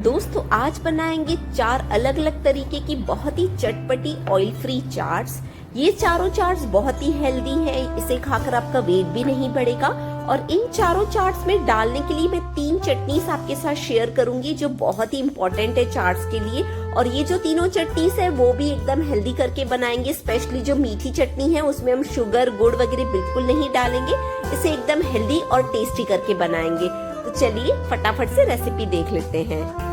दोस्तों आज बनाएंगे 4 अलग अलग तरीके की बहुत ही चटपटी ऑयल फ्री चाट्स। ये चारों चाट्स बहुत ही हेल्दी है, इसे खाकर आपका वेट भी नहीं बढ़ेगा। और इन चारों चाट्स में डालने के लिए मैं 3 चटनीस आपके साथ शेयर करूंगी जो बहुत ही इंपॉर्टेंट है चाट्स के लिए। और ये जो तीनों चटनीस है वो भी एकदम हेल्दी करके बनाएंगे। स्पेशली जो मीठी चटनी है उसमें हम शुगर गुड़ वगैरह बिल्कुल नहीं डालेंगे, इसे एकदम हेल्दी और टेस्टी करके बनाएंगे। तो चलिए फटाफट से रेसिपी देख लेते हैं।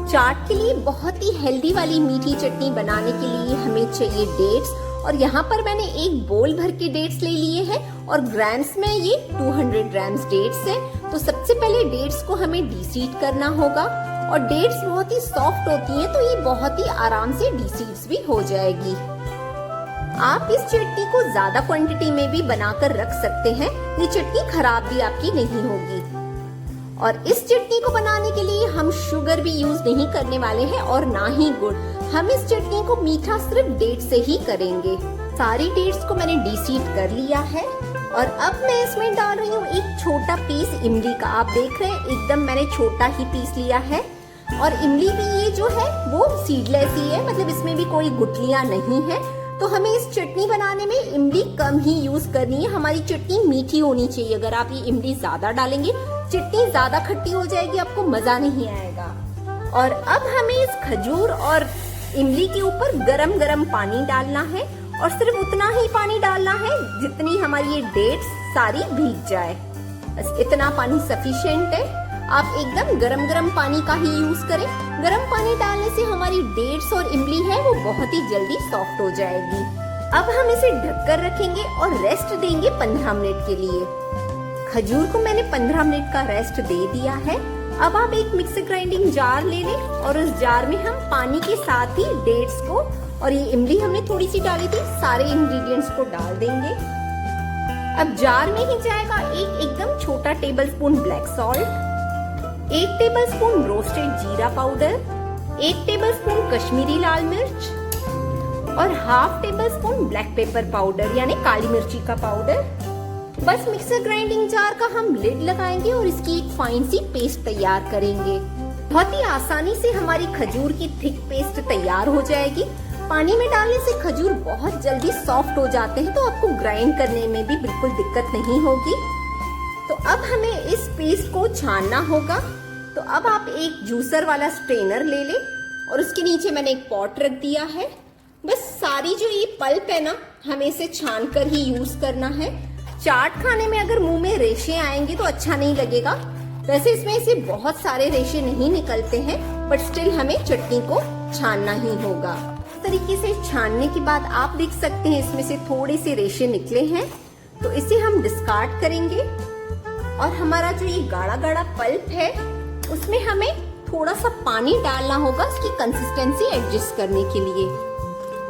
चाट के लिए बहुत ही हेल्दी वाली मीठी चटनी बनाने के लिए हमें चाहिए डेट्स, और यहाँ पर मैंने एक बोल भर के डेट्स ले लिए हैं और ग्राम्स में ये 200 ग्राम्स डेट्स है। तो सबसे पहले डेट्स को हमें डीसीड करना होगा, और डेट्स बहुत ही सॉफ्ट होती हैं तो ये बहुत ही आराम से डीसीड्स भी हो जाएगी। आप इस चटनी को ज्यादा क्वांटिटी में भी बनाकर रख सकते हैं, ये चटनी खराब भी आपकी नहीं होगी। और इस चटनी को बनाने के लिए हम शुगर भी यूज नहीं करने वाले हैं और ना ही गुड़। हम इस चटनी को मीठा सिर्फ डेट से ही करेंगे। सारी डेट्स को मैंने डीसीड कर लिया है और अब मैं इसमें डाल रही हूँ एक छोटा पीस इमली का। आप देख रहे हैं एकदम मैंने छोटा ही पीस लिया है। और इमली भी ये जो है वो सीडलेस ही है, मतलब इसमें भी कोई गुठलियां नहीं है। तो हमें इस चटनी बनाने में इमली कम ही यूज करनी है। हमारी चटनी मीठी होनी चाहिए। अगर आप ये इमली ज्यादा डालेंगे चटनी ज्यादा खट्टी हो जाएगी, आपको मजा नहीं आएगा। और अब हमें इस खजूर और इमली के ऊपर गरम गरम पानी डालना है, और सिर्फ उतना ही पानी डालना है जितनी हमारी ये डेट्स सारी भीग जाए। बस इतना पानी सफिशिएंट है। आप एकदम गरम गरम पानी का ही यूज करें। गरम पानी डालने से हमारी डेट्स और इमली है वो बहुत ही जल्दी सॉफ्ट हो जाएगी। अब हम इसे ढककर रखेंगे और रेस्ट देंगे 15 मिनट के लिए। खजूर को मैंने 15 मिनट का रेस्ट दे दिया है। अब आप एक मिक्सर ग्राइंडिंग जार ले लें और उस जार में हम पानी के साथ ही डेट्स को और ये इमली हमने थोड़ी सी डाली थी, सारे इंग्रेडिएंट्स को डाल देंगे। अब जार में ही जाएगा एक एकदम छोटा tablespoon black salt, 1 tablespoon roasted जीरा पाउडर, 1 टेबलस्पून कश्मीरी लाल मिर्च और ½ टेबलस्पून ब्लैक पेपर पाउडर यानी काली मिर्ची का पाउडर। बस मिक्सर ग्राइंडिंग जार का हम लिड लगाएंगे और इसकी एक फाइन सी पेस्ट तैयार करेंगे। बहुत ही आसानी से हमारी खजूर की थिक पेस्ट तैयार हो जाएगी। पानी में डालने से खजूर बहुत जल्दी सॉफ्ट हो जाते हैं, तो आपको ग्राइंड करने में भी बिल्कुल दिक्कत नहीं होगी। तो अब हमें इस पेस्ट को छानना होगा। तो अब आप एक जूसर वाला स्ट्रेनर ले लें और उसके नीचे मैंने एक पॉट रख दिया है। बस सारी जो ये पल्प है ना, हमें इसे छान कर ही यूज करना है। चाट खाने में अगर मुंह में रेशे आएंगे तो अच्छा नहीं लगेगा। वैसे इसमें से बहुत सारे रेशे नहीं निकलते हैं, बट स्टिल हमें चटनी को छानना ही होगा। इस तरीके से छानने के बाद आप देख सकते हैं इसमें से थोड़े से रेशे निकले हैं, तो इसे हम डिस्कार्ड करेंगे। और हमारा जो ये गाढ़ा गाढ़ा पल्प है उसमें हमें थोड़ा सा पानी डालना होगा इसकी कंसिस्टेंसी एडजस्ट करने के लिए।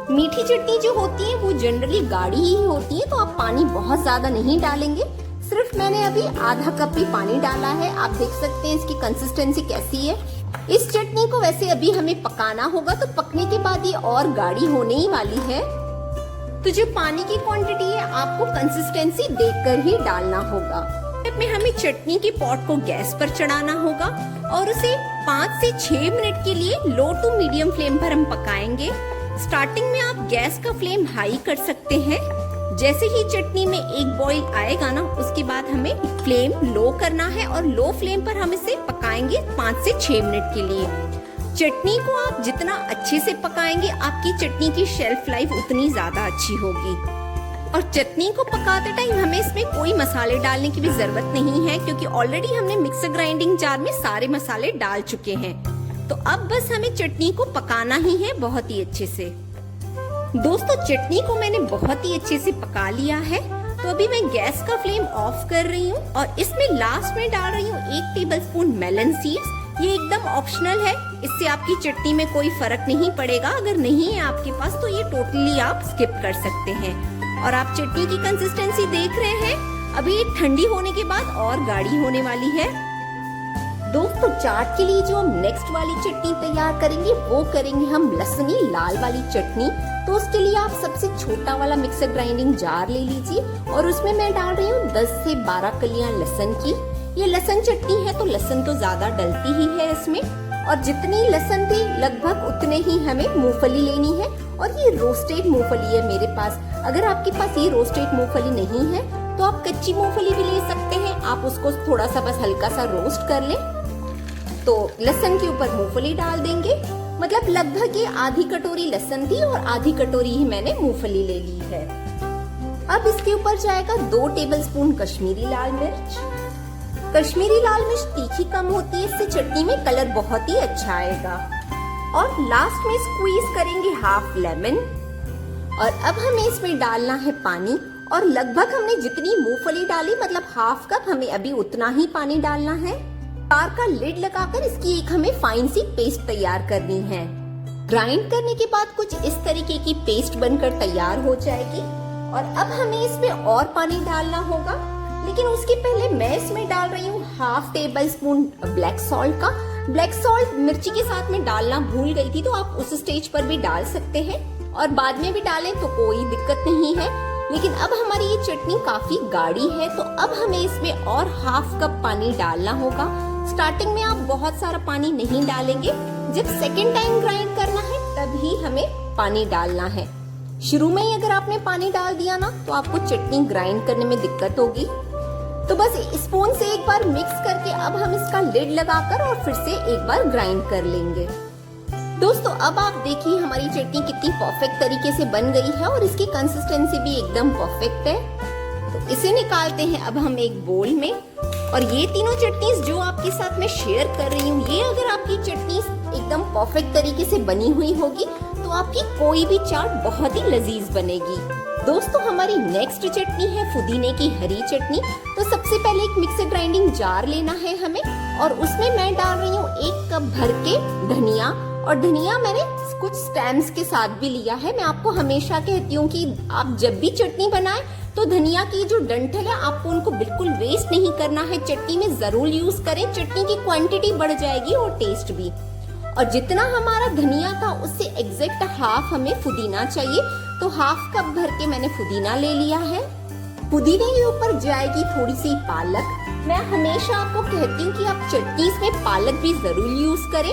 मीठी चटनी जो होती है वो जनरली गाढ़ी ही होती है, तो आप पानी बहुत ज्यादा नहीं डालेंगे। सिर्फ मैंने अभी ½ कप ही पानी डाला है। आप देख सकते हैं इसकी कंसिस्टेंसी कैसी है। इस चटनी को वैसे अभी हमें पकाना होगा, तो पकने के बाद ये और गाढ़ी होने ही वाली है। तो जो पानी की क्वांटिटी है आपको कंसिस्टेंसी देखकर ही डालना होगा। में हमें चटनी के पॉट को गैस पर चढ़ाना होगा और उसे 5 से 6 मिनट के लिए लो टू मीडियम फ्लेम पर हम पकाएंगे। स्टार्टिंग में आप गैस का फ्लेम हाई कर सकते हैं। जैसे ही चटनी में एक बॉईल आएगा ना, उसके बाद हमें फ्लेम लो करना है और लो फ्लेम पर हम इसे पकाएंगे 5 से 6 मिनट के लिए। चटनी को आप जितना अच्छे से पकाएंगे आपकी चटनी की शेल्फ लाइफ उतनी ज्यादा अच्छी होगी। और चटनी को पकाते टाइम हमें इसमें कोई मसाले डालने की भी जरूरत नहीं है, क्योंकि ऑलरेडी हमने मिक्सर ग्राइंडिंग जार में सारे मसाले डाल चुके हैं। तो अब बस हमें चटनी को पकाना ही है बहुत ही अच्छे से। दोस्तों चटनी को मैंने बहुत ही अच्छे से पका लिया है। तो अभी मैं गैस का फ्लेम ऑफ कर रही हूँ और इसमें लास्ट में डाल रही हूँ 1 टेबलस्पून मेलन सीड्स। ये एकदम ऑप्शनल है, इससे आपकी चटनी में कोई फर्क नहीं पड़ेगा। अगर नहीं है आपके पास तो ये टोटली आप स्किप कर सकते हैं। और आप चटनी की कंसिस्टेंसी देख रहे हैं, अभी ये ठंडी होने के बाद और गाढ़ी होने वाली है। दोस्तों चाट के लिए जो हम नेक्स्ट वाली चटनी तैयार करेंगे वो करेंगे हम लहसुनी लाल वाली चटनी। तो उसके लिए आप सबसे छोटा वाला मिक्सर ग्राइंडिंग जार ले लीजिए और उसमें मैं डाल रही हूँ 10 से 12 कलियां लहसुन की। ये लहसुन चटनी है तो लहसुन तो ज्यादा डलती ही है इसमें। और जितनी लहसुन थी लगभग उतने ही हमें मूंगफली लेनी है। और ये रोस्टेड मूंगफली है मेरे पास। अगर आपके पास ये रोस्टेड मूंगफली नहीं है तो आप कच्ची मूंगफली भी ले सकते हैं। आप उसको थोड़ा सा बस हल्का सा रोस्ट कर लें। तो लहसुन के ऊपर मूंगफली डाल देंगे। मतलब लगभग ये आधी कटोरी लहसुन थी और आधी कटोरी ही मैंने मूंगफली ले ली है। अब इसके ऊपर जाएगा 2 टेबलस्पून कश्मीरी लाल मिर्च। कश्मीरी लाल मिर्च तीखी कम होती है, इससे चटनी में कलर बहुत ही अच्छा आएगा। और लास्ट में स्क्वीज करेंगे हाफ लेमन। और अब हमें इसमें डालना है पानी। और लगभग हमने जितनी मूंगफली डाली मतलब हाफ कप, हमें अभी उतना ही पानी डालना है। जार का लिड लगाकर इसकी एक हमें फाइन सी पेस्ट तैयार करनी है। ग्राइंड करने के बाद कुछ इस तरीके की पेस्ट बनकर तैयार हो जाएगी। और अब हमें इसमें और पानी डालना होगा, लेकिन उसके पहले मैं इसमें डाल रही हूँ half table spoon black salt का। ब्लैक सॉल्ट मिर्ची के साथ में डालना भूल गई थी, तो आप उस स्टेज पर भी डाल सकते हैं और बाद में भी डालें तो कोई दिक्कत नहीं है। लेकिन अब हमारी ये चटनी काफी गाढ़ी है, तो अब हमें इसमें और हाफ कप पानी डालना होगा। स्टार्टिंग में आप बहुत सारा पानी नहीं डालेंगे, जब सेकेंड टाइम ग्राइंड करना है तभी हमें पानी डालना है। शुरू में ही अगर आपने पानी डाल दिया ना तो आपको चटनी ग्राइंड करने में दिक्कत होगी। तो बस स्पून से एक बार मिक्स करके अब हम इसका लिड लगाकर और फिर से एक बार ग्राइंड कर लेंगे। दोस्तों अब आप देखिए हमारी चटनी कितनी परफेक्ट तरीके से बन गई है और इसकी कंसिस्टेंसी भी एकदम परफेक्ट है। तो इसे निकालते हैं अब हम एक बोल में। और ये तीनों चटनीज जो आपके साथ मैं शेयर कर रही हूँ, ये अगर आपकी चटनी एकदम परफेक्ट तरीके से बनी हुई होगी तो आपकी कोई भी चाट बहुत ही लजीज बनेगी। दोस्तों हमारी नेक्स्ट चटनी है पुदीने की हरी चटनी। तो सबसे पहले एक मिक्सर ग्राइंडिंग जार लेना है हमें और उसमें मैं डाल रही हूँ 1 कप भर के धनिया। और धनिया मैंने कुछ स्टेम्स के साथ भी लिया है। मैं आपको हमेशा कहती हूँ कि आप जब भी चटनी बनाएं तो धनिया की जो डंठल है आपको उनको बिल्कुल वेस्ट नहीं करना है, चटनी में जरूर यूज करें। चटनी की क्वांटिटी बढ़ जाएगी और टेस्ट भी। और जितना हमारा धनिया था उससे एग्जैक्ट हाफ हमें पुदीना चाहिए, तो हाफ कप भर के मैंने पुदीना ले लिया है। पुदीने के ऊपर जाएगी थोड़ी सी पालक। मैं हमेशा आपको कहती हूँ कि आप चटनी में पालक भी जरूर यूज करें,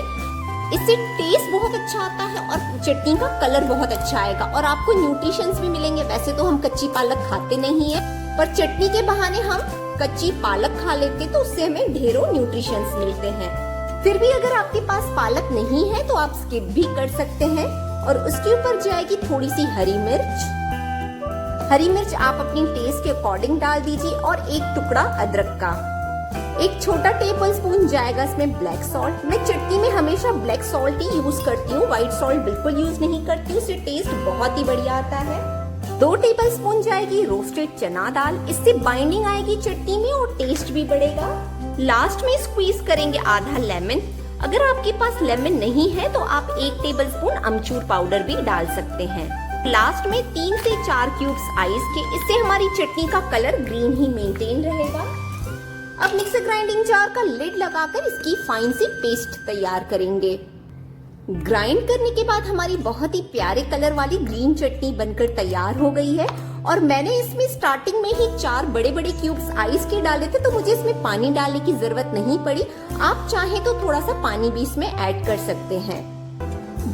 इससे टेस्ट बहुत अच्छा आता है और चटनी का कलर बहुत अच्छा आएगा और आपको न्यूट्रिशंस भी मिलेंगे। वैसे तो हम कच्ची पालक खाते नहीं है, पर चटनी के बहाने हम कच्ची पालक खा लेते तो उससे हमें ढेरों न्यूट्रिशंस मिलते हैं। फिर भी अगर आपके पास पालक नहीं है तो आप स्किप भी कर सकते हैं। और उसके ऊपर जाएगी थोड़ी सी हरी मिर्च। हरी मिर्च आप अपनी टेस्ट के अकॉर्डिंग डाल दीजिए। और एक टुकड़ा अदरक का। एक छोटा टेबल स्पून जाएगा इसमें ब्लैक सॉल्ट। मैं चटनी में हमेशा ब्लैक सॉल्ट ही यूज करती हूँ, व्हाइट सॉल्ट बिल्कुल यूज नहीं करती हूँ, उससे टेस्ट बहुत ही बढ़िया आता है। 2 टेबल स्पून जाएगी रोस्टेड चना दाल, इससे बाइंडिंग आएगी चटनी में और टेस्ट भी बढ़ेगा। लास्ट में स्क्वीज करेंगे आधा लेमन। अगर आपके पास लेमन नहीं है तो आप 1 टेबल स्पून अमचूर पाउडर भी डाल सकते हैं। लास्ट में 3 से 4 क्यूब्स आइस के, इससे हमारी चटनी का कलर ग्रीन ही मेंटेन रहेगा। अब मिक्सर ग्राइंडिंग जार का लिड लगाकर इसकी फाइन सी पेस्ट तैयार करेंगे। ग्राइंड करने के बाद हमारी बहुत ही प्यारे कलर वाली ग्रीन चटनी बनकर तैयार हो गई है। और मैंने इसमें स्टार्टिंग में ही 4 बड़े बड़े क्यूब्स आइस के डाले थे, तो मुझे इसमें पानी डालने की जरूरत नहीं पड़ी। आप चाहें तो थोड़ा सा पानी भी इसमें ऐड कर सकते हैं।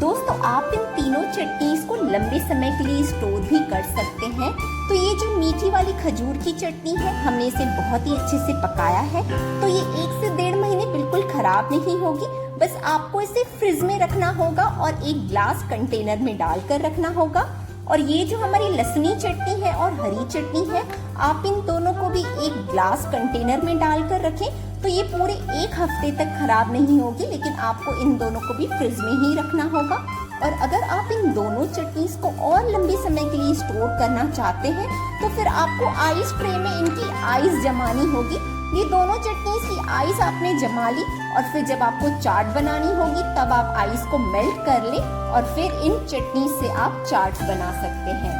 दोस्तों आप इन तीनों चटनीज को लंबे समय के लिए स्टोर भी कर सकते हैं। तो ये जो मीठी वाली खजूर की चटनी है, हमने इसे बहुत ही अच्छे से पकाया है, तो ये 1 से 1.5 महीने बिल्कुल खराब नहीं होगी। बस आपको इसे फ्रिज में रखना होगा और एक ग्लास कंटेनर में डालकर रखना होगा। और ये जो हमारी लहसुनी चटनी है और हरी चटनी है, आप इन दोनों को भी एक ग्लास कंटेनर में डालकर रखें तो ये पूरे 1 हफ्ते तक खराब नहीं होगी। लेकिन आपको इन दोनों को भी फ्रिज में ही रखना होगा। और अगर आप इन दोनों चटनीज को और लंबे समय के लिए स्टोर करना चाहते हैं तो फिर आपको आइस ट्रे में इनकी आइस जमानी होगी। ये दोनों चटनीज की आइस आपने जमा ली और फिर जब आपको चाट बनानी होगी तब आप आइस को मेल्ट कर लें और फिर इन चटनीज से आप चाट बना सकते हैं।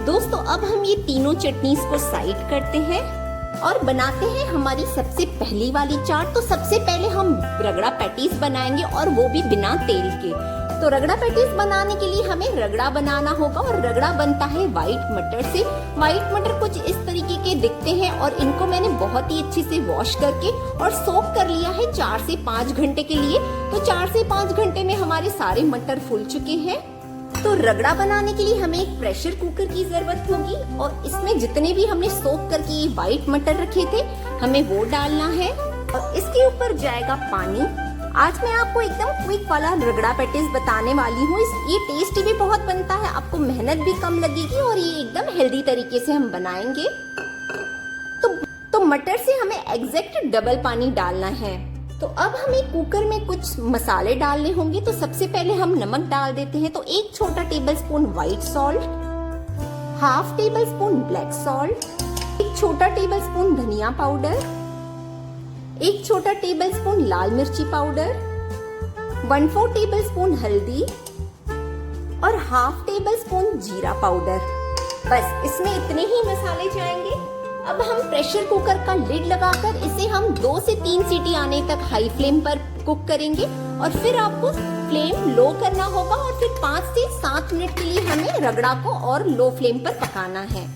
दोस्तों अब हम ये तीनों चटनीज को साइड करते हैं और बनाते हैं हमारी सबसे पहली वाली चाट। तो सबसे पहले हम रगड़ा पैटीज बनाएंगे और वो भी बिना तेल के। तो रगड़ा पैटीज बनाने के लिए हमें रगड़ा बनाना होगा और रगड़ा बनता है व्हाइट मटर से। व्हाइट मटर कुछ इस तरीके के दिखते हैं और इनको मैंने बहुत ही अच्छे से वॉश करके और सोक कर लिया है 4 से 5 घंटे के लिए। तो 4 से 5 घंटे में हमारे सारे मटर फूल चुके हैं। तो रगड़ा बनाने के लिए हमें एक प्रेशर कुकर की जरूरत होगी और इसमें जितने भी हमने सोक करके ये व्हाइट मटर रखे थे हमें वो डालना है और इसके ऊपर जाएगा पानी। आज मैं आपको एकदम क्विक वाला रगड़ा पैटीज बताने वाली हूँ। ये टेस्टी भी बहुत बनता है, आपको मेहनत भी कम लगेगी और ये एकदम हेल्दी तरीके से हम बनाएंगे। तो मटर से हमें एग्जैक्ट डबल पानी डालना है। तो अब हमें कुकर में कुछ मसाले डालने होंगे। तो सबसे पहले हम नमक डाल देते हैं। तो 1 छोटा table spoon white salt, half table spoon black salt, 1 छोटा टेबल स्पून धनिया पाउडर, 1 छोटा टेबल स्पून लाल मिर्ची पाउडर, 1/4 टेबल स्पून हल्दी और हाफ टेबल स्पून जीरा पाउडर। बस इसमें इतने ही मसाले जाएंगे। अब हम प्रेशर कुकर का लिड लगाकर इसे हम 2 से 3 सीटी आने तक हाई फ्लेम पर कुक करेंगे और फिर आपको फ्लेम लो करना होगा और फिर 5 से 7 मिनट के लिए हमें रगड़ा को और लो फ्लेम पर पकाना है।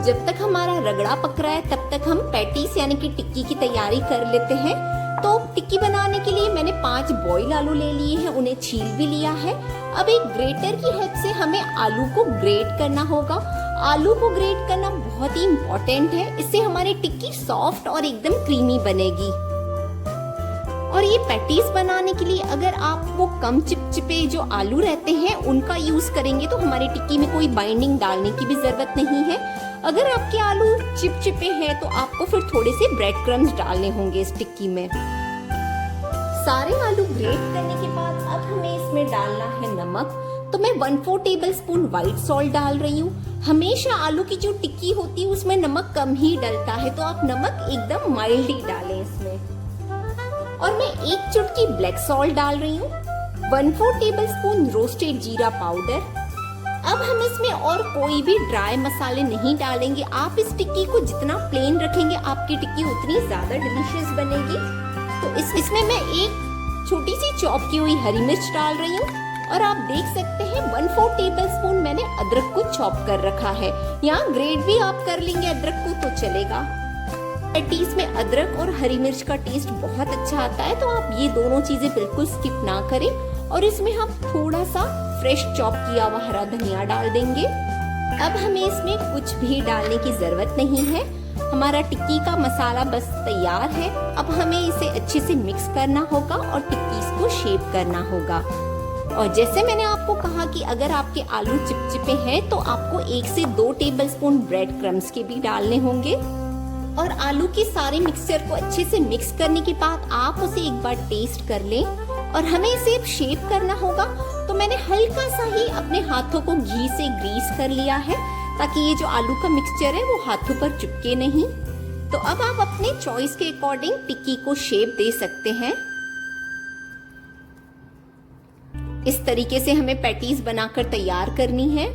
जब तक हमारा रगड़ा पक रहा है तब तक हम पैटीज यानी कि टिक्की की तैयारी कर लेते हैं। तो टिक्की बनाने के लिए मैंने 5 बॉयल आलू ले लिए हैं, उन्हें छील भी लिया है। अब एक ग्रेटर की हेल्प से हमें आलू को ग्रेट करना होगा। आलू को ग्रेट करना बहुत ही इम्पोर्टेंट है, इससे हमारी टिक्की सॉफ्ट और एकदम क्रीमी बनेगी। और ये पैटीज बनाने के लिए अगर आप वो कम चिपचिपे जो आलू रहते हैं उनका यूज करेंगे तो हमारी टिक्की में कोई बाइंडिंग डालने की भी जरूरत नहीं है। अगर आपके आलू चिपचिपे हैं तो आपको फिर थोड़े से ब्रेड क्रम्स डालने होंगे इस टिक्की में। सारे आलू ग्रेट करने के बाद अब हमें इसमें डालना है नमक। तो मैं 1/4 टेबल स्पून व्हाइट सॉल्ट डाल रही हूँ। हमेशा आलू की जो टिक्की होती है उसमें नमक कम ही डलता है, तो आप नमक एकदम माइल्ड ही डालें इसमें। और मैं 1 चुटकी ब्लैक सॉल्ट डाल रही हूँ, 1/4 टेबल स्पून रोस्टेड जीरा पाउडर। अब हम इसमें और कोई भी ड्राई मसाले नहीं डालेंगे। आप इस टिक्की को जितना प्लेन रखेंगे आपकी टिक्की उतनी ज्यादा डिलीशियस बनेगी। तो इसमें मैं 1 छोटी सी चॉप की हुई हरी मिर्च डाल रही हूँ और आप देख सकते हैं 1/4 टेबल स्पून मैंने अदरक को चॉप कर रखा है। यहाँ ग्रेट भी आप कर लेंगे अदरक को तो चलेगा। पैटीज में अदरक और हरी मिर्च का टेस्ट बहुत अच्छा आता है, तो आप ये दोनों चीजें बिल्कुल स्किप ना करें। और इसमें हम थोड़ा सा फ्रेश चॉप किया हुआ हरा धनिया डाल देंगे। अब हमें इसमें कुछ भी डालने की जरूरत नहीं है, हमारा टिक्की का मसाला बस तैयार है। अब हमें इसे अच्छे से मिक्स करना होगा और टिक्कीज को शेप करना होगा। और जैसे मैंने आपको कहा कि अगर आपके आलू चिपचिपे हैं तो आपको 1 से 2 टेबल स्पून ब्रेड क्रम्स के भी डालने होंगे। और आलू के सारे मिक्सचर को अच्छे से मिक्स करने के बाद आप उसे एक बार टेस्ट कर लें। और हमें इसे शेप करना होगा, तो मैंने हल्का सा ही अपने हाथों को घी से ग्रीस कर लिया है ताकि ये जो आलू का मिक्सचर है वो हाथों पर चिपके नहीं। तो अब आप अपने चॉइस के अकॉर्डिंग टिक्की को शेप दे सकते हैं। इस तरीके से हमें पैटीज बनाकर तैयार करनी है।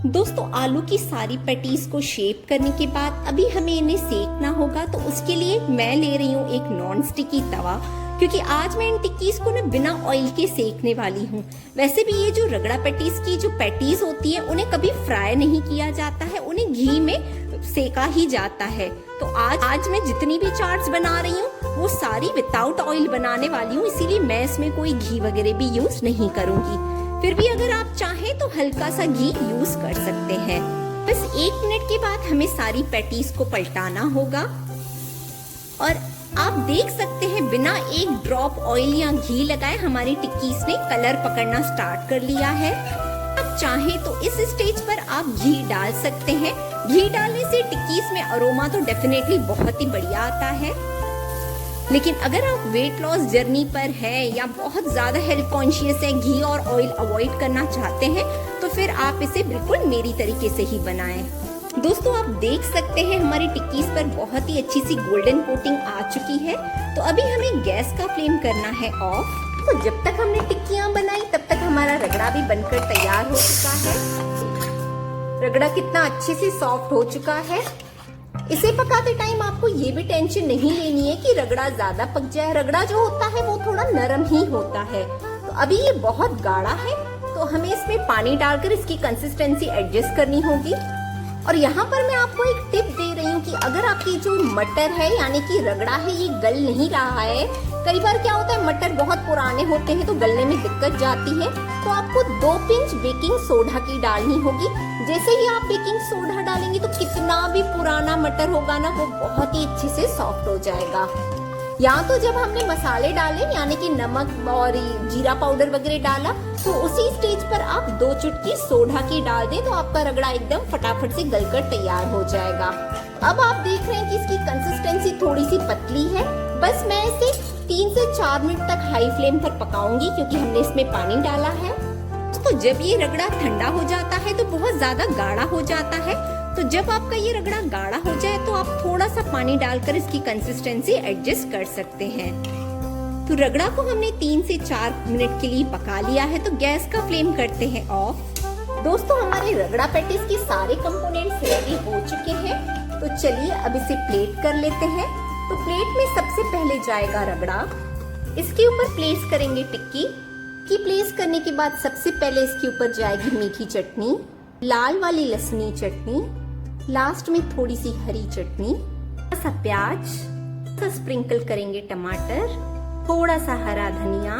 दोस्तों आलू की सारी पैटीज को शेप करने के बाद अभी हमें इन्हें सेकना होगा। तो उसके लिए मैं ले रही हूँ एक नॉन स्टिकी तवा, क्योंकि आज मैं इन टिक्कीज को ना बिना ऑयल के सेकने वाली हूँ। वैसे भी ये जो रगड़ा पैटीज की जो पैटीज होती है उन्हें कभी फ्राई नहीं किया जाता है, उन्हें घी में सेका ही जाता है। तो आज मैं जितनी भी चाट्स बना रही हूँ वो सारी विदाउट ऑयल बनाने वाली हूँ, इसीलिए मैं इसमें कोई घी वगैरह भी यूज नहीं करूंगी। फिर भी अगर आप चाहें तो हल्का सा घी यूज कर सकते हैं। बस 1 मिनट के बाद हमें सारी पैटीज को पलटाना होगा और आप देख सकते हैं बिना एक ड्रॉप ऑयल या घी लगाए हमारी टिक्कीज ने कलर पकड़ना स्टार्ट कर लिया है। आप चाहें तो इस स्टेज पर आप घी डाल सकते हैं। घी डालने से टिक्कीज में अरोमा तो डेफिनेटली बहुत ही बढ़िया आता है। लेकिन अगर आप वेट लॉस जर्नी पर हैं या बहुत ज्यादा हेल्थ कॉन्शियस है, घी और ऑयल अवॉइड करना चाहते हैं, तो फिर आप इसे बिल्कुल मेरी तरीके से ही बनाएं। दोस्तों आप देख सकते हैं हमारी टिक्कीज पर बहुत ही अच्छी सी गोल्डन कोटिंग आ चुकी है। तो अभी हमें गैस का फ्लेम करना है ऑफ। तो जब तक हमने टिक्कियां बनाई तब तक हमारा रगड़ा भी बनकर तैयार हो चुका है। रगड़ा कितना अच्छे से सॉफ्ट हो चुका है। इसे पकाते टाइम आपको ये भी टेंशन नहीं लेनी है कि रगड़ा ज्यादा पक जाए। रगड़ा जो होता है वो थोड़ा नरम ही होता है। तो अभी ये बहुत गाढ़ा है तो हमें इसमें पानी डालकर इसकी कंसिस्टेंसी एडजस्ट करनी होगी। और यहाँ पर मैं आपको एक टिप दे रही हूँ कि अगर आपकी जो मटर है यानी कि रगड़ा है ये गल नहीं रहा है, कई बार क्या होता है मटर बहुत पुराने होते हैं तो गलने में दिक्कत जाती है, तो आपको 2 पिंच बेकिंग सोडा की डालनी होगी। जैसे ही आप बेकिंग सोडा डालेंगे तो कितना भी पुराना मटर होगा ना वो बहुत ही अच्छे से सॉफ्ट हो जाएगा। यहाँ तो जब हमने मसाले डाले यानी कि नमक और जीरा पाउडर वगैरह डाला तो उसी स्टेज पर आप 2 चुटकी सोडा की डाल दें तो आपका रगड़ा एकदम फटाफट से गलकर तैयार हो जाएगा। अब आप देख रहे हैं कि इसकी कंसिस्टेंसी थोड़ी सी पतली है। बस मैं इसे 3 से 4 मिनट तक हाई फ्लेम पर पकाऊंगी क्योंकि हमने इसमें पानी डाला है। तो जब ये रगड़ा ठंडा हो जाता है तो बहुत ज्यादा गाढ़ा हो जाता है, तो जब आपका ये रगड़ा गाढ़ा हो जाए तो आप थोड़ा सा पानी डालकर इसकी कंसिस्टेंसी एडजस्ट कर सकते हैं। तो रगड़ा को हमने 3 से 4 मिनट के लिए पका लिया है, तो गैस का फ्लेम करते हैं ऑफ। दोस्तों हमारे रगड़ा पैटीज के सारे कंपोनेंट्स रेडी हो चुके हैं, तो चलिए अब इसे प्लेट कर लेते हैं। तो प्लेट में सबसे पहले जाएगा रगड़ा, इसके ऊपर प्लेस करेंगे टिक्की की। प्लेस करने के बाद सबसे पहले इसके ऊपर जाएगी मीठी चटनी, लाल वाली लहसुनी चटनी, लास्ट में थोड़ी सी हरी चटनी, थोड़ा सा प्याज, थोड़ा स्प्रिंकल करेंगे टमाटर, थोड़ा सा हरा धनिया,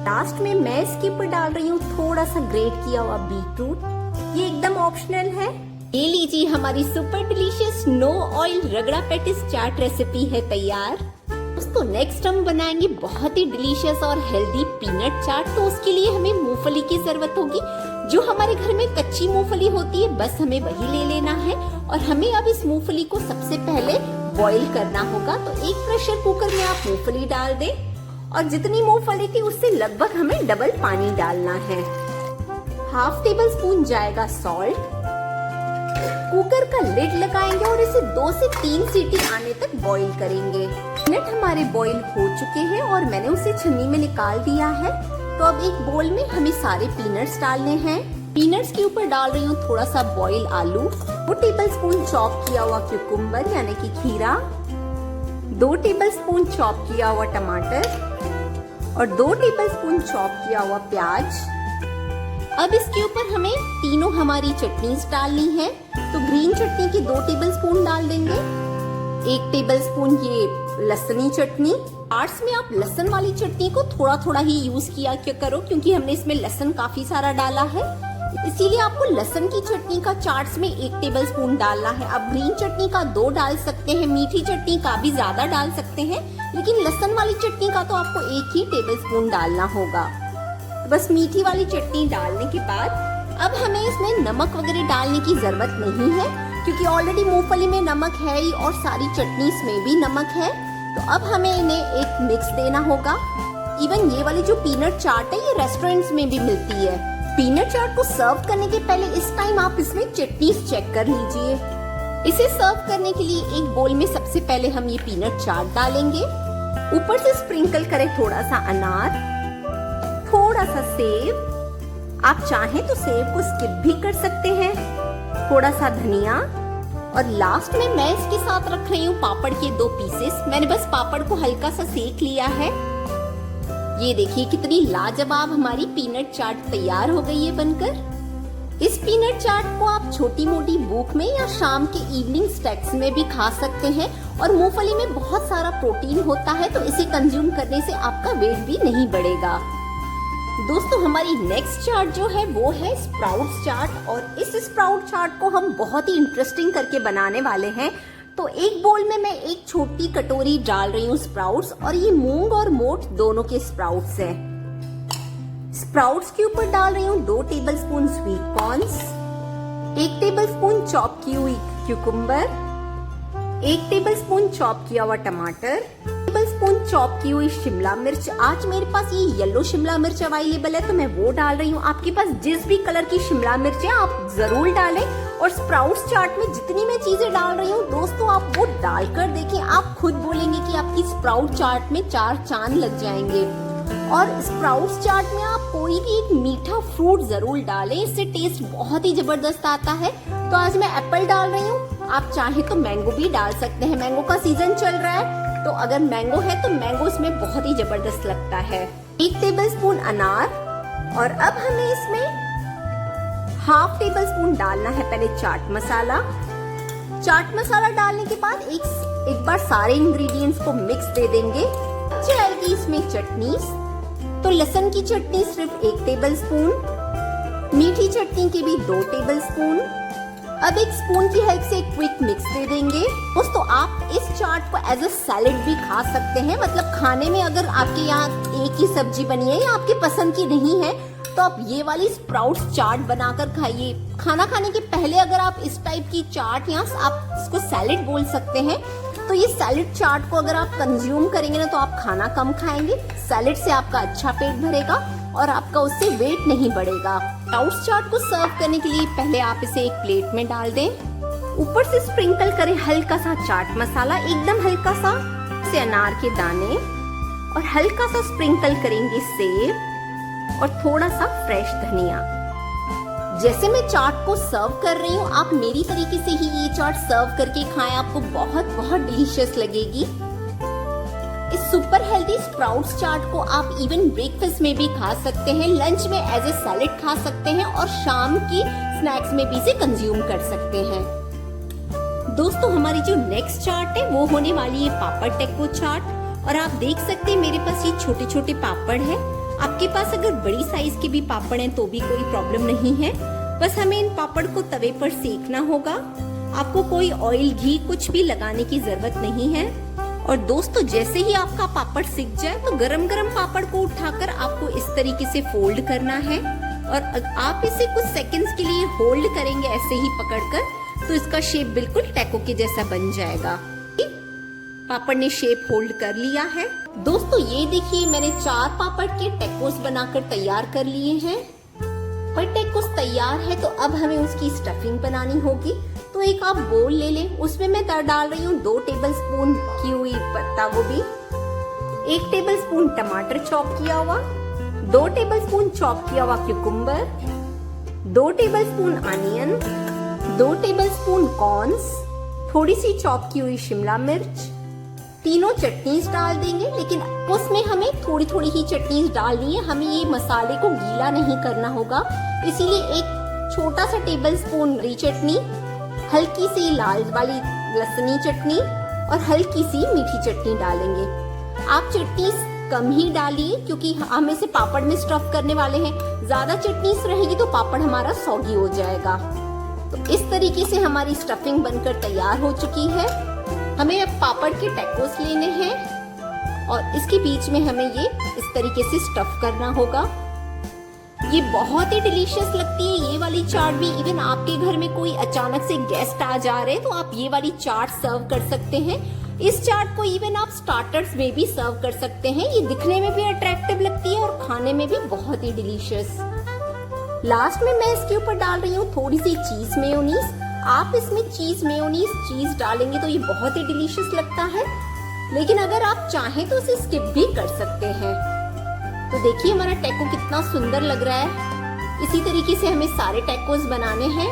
लास्ट में मैं इसके ऊपर डाल रही हूँ थोड़ा सा ग्रेट किया हुआ बीटरूट। ये एकदम ऑप्शनल है। ये लीजिए हमारी सुपर डिलीशियस नो ऑयल रगड़ा पैटिस चाट रेसिपी है तैयार। दोस्तों नेक्स्ट हम बनाएंगे बहुत ही डिलीशियस और हेल्दी पीनट चाट। तो उसके लिए हमें मूंगफली की जरूरत होगी। जो हमारे घर में कच्ची मूंगफली होती है बस हमें वही ले लेना है। और हमें अब इस मूंगफली को सबसे पहले बॉईल करना होगा। तो एक प्रेशर कुकर में आप मूंगफली डाल दें और जितनी मूंगफली थी उससे लगभग हमें डबल पानी डालना है। हाफ टेबल स्पून जाएगा सॉल्ट। कुकर का लिड लगाएंगे और इसे 2 से 3 सीटी आने तक बॉईल करेंगे। पीनट हमारे बॉईल हो चुके हैं और मैंने उसे छन्नी में निकाल दिया है। तो अब एक बोल में हमें सारे पीनट्स डालने हैं। पीनट्स के ऊपर डाल रही हूँ थोड़ा सा बॉईल आलू, 2 टेबल स्पून चॉप किया हुआ क्यूकुम्बर यानी कि खीरा, 2 टेबल स्पून चॉप किया हुआ टमाटर और 2 टेबल स्पून चॉप किया हुआ प्याज। अब इसके ऊपर हमें तीनों हमारी चटनीज डालनी है। तो ग्रीन चटनी के 2 टेबल स्पून डाल देंगे, 1 टेबल स्पून ये लहसुनी चटनी। चाट्स में आप लहसुन वाली चटनी को थोड़ा थोड़ा ही यूज किया करो क्योंकि हमने इसमें लहसुन काफी सारा डाला है, इसीलिए आपको लहसुन की चटनी का चाट्स में 1 टेबल स्पून डालना है। आप ग्रीन चटनी का 2 डाल सकते हैं, मीठी चटनी का भी ज्यादा डाल सकते हैं, लेकिन लहसुन वाली चटनी का तो आपको 1 ही टेबल स्पून डालना होगा। बस मीठी वाली चटनी डालने के बाद अब हमें इसमें नमक वगैरह डालने की जरूरत नहीं है क्योंकि ऑलरेडी मूंगफली में नमक है ही और सारी चटनीज में भी नमक है। तो अब हमें इन्हें एक मिक्स देना होगा। इवन ये वाली जो पीनट चाट है ये रेस्टोरेंट्स में भी मिलती है। पीनट चाट को सर्व करने के पहले इस टाइम आप इसमें चटनीज चेक कर लीजिए। इसे सर्व करने के लिए एक बोल में सबसे पहले हम ये पीनट चाट डालेंगे, ऊपर से स्प्रिंकल करें थोड़ा सा अनार, थोड़ा सा सेब, आप चाहें तो सेब को स्किप भी कर सकते हैं, थोड़ा सा धनिया और लास्ट में मैं इसके साथ रख रही हूँ पापड़ के 2 पीसेस। मैंने बस पापड़ को हल्का सा सेक लिया है। ये देखिए कितनी लाजवाब हमारी पीनट चाट तैयार हो गई है बनकर। इस पीनट चाट को आप छोटी मोटी भूख में या शाम के इवनिंग स्नैक्स में भी खा सकते हैं। और मूंगफली में बहुत सारा प्रोटीन होता है तो इसे कंज्यूम करने से आपका वेट भी नहीं बढ़ेगा। दोस्तों हमारी नेक्स्ट चाट जो है वो है स्प्राउट्स चाट और इस स्प्राउट चाट को हम बहुत ही इंटरेस्टिंग करके बनाने वाले हैं। तो एक बोल में मैं एक छोटी कटोरी डाल रही हूँ स्प्राउट्स और ये मूंग और मोठ दोनों के स्प्राउट्स हैं। स्प्राउट्स के ऊपर डाल रही हूँ 2 table spoon sweet corns, 1 table spoon chop की हुई क्यूकुम्बर, 1 टेबल स्पून चॉप किया हुआ टमाटर, टेबल स्पून चॉप की हुई शिमला मिर्च। आज मेरे पास ये येलो शिमला मिर्च अवेलेबल है तो मैं वो डाल रही हूँ। आपके पास जिस भी कलर की शिमला मिर्च है आप जरूर डालें। और स्प्राउट्स चाट में जितनी मैं चीजें डाल रही हूँ दोस्तों आप वो डालकर देखें, आप खुद बोलेंगे कि आपकी स्प्राउट चाट में 4 चांद लग जाएंगे। और स्प्राउट्स चाट में आप कोई भी एक मीठा फ्रूट जरूर डालें, इससे टेस्ट बहुत ही जबरदस्त आता है। तो आज मैं एप्पल डाल रही हूँ, आप चाहे तो मैंगो भी डाल सकते हैं, मैंगो का सीजन चल रहा है तो अगर मैंगो है तो मैंगो इसमें बहुत ही जबरदस्त लगता है। 1 टेबलस्पून अनार, और अब हमें इसमें ½ टेबलस्पून डालना है पहले चाट मसाला। चाट मसाला डालने के बाद एक बार सारे इंग्रेडिएंट्स को मिक्स दे देंगे। जाएगी इसमें चटनी, तो लहसुन की चटनी सिर्फ 1 टेबलस्पून, मीठी चटनी के भी 2 टेबलस्पून। अब 1 स्पून की हेल्प से एक क्विक मिक्स दे देंगे। दोस्तों आप इस चाट को एज अ सैलेड भी खा सकते हैं, मतलब खाने में अगर आपके यहाँ एक ही सब्जी बनी है या आपके पसंद की नहीं है तो आप ये वाली स्प्राउट्स चाट बनाकर खाइए। खाना खाने के पहले अगर आप इस टाइप की चाट या आप इसको सैलेड बोल सकते हैं, तो ये सैलेड चाट को अगर आप कंज्यूम करेंगे ना तो आप खाना कम खाएंगे। सैलेड से आपका अच्छा पेट भरेगा और आपका उससे वेट नहीं बढ़ेगा। स्प्राउट्स चाट को सर्व करने के लिए पहले आप इसे एक प्लेट में डाल दें। ऊपर से स्प्रिंकल करें हल्का सा चाट मसाला, एकदम हल्का सा, से अनार के दाने, और हल्का सा स्प्रिंकल करेंगे सेब और थोड़ा सा फ्रेश धनिया। जैसे मैं चाट को सर्व कर रही हूँ, आप मेरी तरीके से ही ये चाट सर्व करके खाएं, आपको बहुत बहुत डिलीशियस लगेगी। इस सुपर हेल्दी स्प्राउट्स चाट को आप इवन ब्रेकफास्ट में भी खा सकते हैं, लंच में एज ए सैलेड खा सकते हैं और शाम की स्नैक्स में भी इसे कंज्यूम कर सकते हैं। दोस्तों हमारी जो नेक्स्ट चाट है वो होने वाली है पापड़ टेको चाट, और आप देख सकते हैं मेरे पास ये छोटे छोटे पापड़ है। आपके पास अगर बड़ी साइज के भी पापड़ हैं तो भी कोई प्रॉब्लम नहीं है, बस हमें इन पापड़ को तवे पर सेकना होगा। आपको कोई ऑयल घी कुछ भी लगाने की जरूरत नहीं है। और दोस्तों जैसे ही आपका पापड़ सिक जाए तो गरम गरम पापड़ को उठाकर आपको इस तरीके से फोल्ड करना है, और आप इसे कुछ सेकंड्स के लिए होल्ड करेंगे ऐसे ही पकड़कर, तो इसका शेप बिल्कुल टैको के जैसा बन जाएगा। पापड़ ने शेप होल्ड कर लिया है। दोस्तों ये देखिए मैंने 4 पापड़ के टैकोस बनाकर तैयार कर लिए हैं। पर टैकोस तैयार है तो अब हमें उसकी स्टफिंग बनानी होगी। तो एक आप बोल ले लें, उसमें मैं डाल रही हूँ 2 टेबलस्पून की हुई पत्ता गोभी, 1 टेबलस्पून टमाटर चॉप किया हुआ, 2 टेबलस्पून चॉप किया हुआ cucumber, 2 tablespoon onion, 2 tablespoon corns, थोड़ी सी चॉप की हुई शिमला मिर्च। तीनों चटनीज डाल देंगे, लेकिन उसमें हमें थोड़ी थोड़ी ही चटनीज डालनी है, हमें ये मसाले को गीला नहीं करना होगा। इसीलिए एक छोटा सा टेबलस्पून हरी चटनी, हल्की सी लाल वाली लहसुनी चटनी और हल्की सी मीठी चटनी डालेंगे। आप चटनी कम ही डालिए क्योंकि हम इसे पापड़ में स्टफ करने वाले हैं। ज्यादा चटनी रहेगी तो पापड़ हमारा सौगी हो जाएगा। तो इस तरीके से हमारी स्टफिंग बनकर तैयार हो चुकी है। हमें अब पापड़ के टैकोस लेने हैं और इसके बीच में हमें ये इस तरीके से स्टफ करना होगा। ये बहुत ही डिलीशियस लगती है ये वाली चाट भी। इवन आपके घर में कोई अचानक से गेस्ट आ जा रहे हैं तो आप ये वाली चाट सर्व कर सकते हैं। इस चाट को इवन आप स्टार्टर्स में भी सर्व कर सकते हैं। ये दिखने में भी अट्रैक्टिव लगती है और खाने में भी बहुत ही डिलीशियस। लास्ट में मैं इसके ऊपर डाल रही हूँ थोड़ी सी चीज मेयोनीज। आप इसमें चीज डालेंगे तो ये बहुत ही डिलीशियस लगता है, लेकिन अगर आप चाहें तो इसे स्किप भी कर सकते हैं। तो देखिए हमारा टैको कितना सुंदर लग रहा है। इसी तरीके से हमें सारे टैकोस बनाने हैं।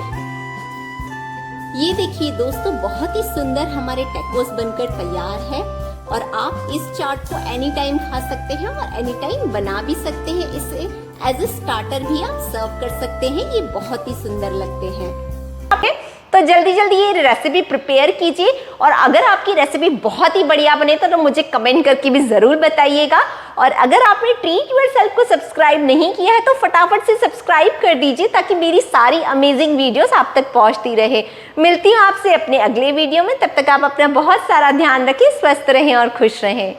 ये देखिए दोस्तों बहुत ही सुंदर हमारे टैकोस बनकर तैयार है और आप इस चाट को एनी टाइम खा सकते हैं और एनी टाइम बना भी सकते हैं। इसे एज ए स्टार्टर भी आप सर्व कर सकते हैं। ये बहुत ही सुंदर लगते हैं। तो जल्दी जल्दी ये रेसिपी प्रिपेयर कीजिए और अगर आपकी रेसिपी बहुत ही बढ़िया बने तो मुझे कमेंट करके भी ज़रूर बताइएगा। और अगर आपने ट्रीट योरसेल्फ को सब्सक्राइब नहीं किया है तो फटाफट से सब्सक्राइब कर दीजिए ताकि मेरी सारी अमेजिंग वीडियोस आप तक पहुंचती रहे। मिलती हूँ आपसे अपने अगले वीडियो में, तब तक आप अपना बहुत सारा ध्यान रखें, स्वस्थ रहें और खुश रहें।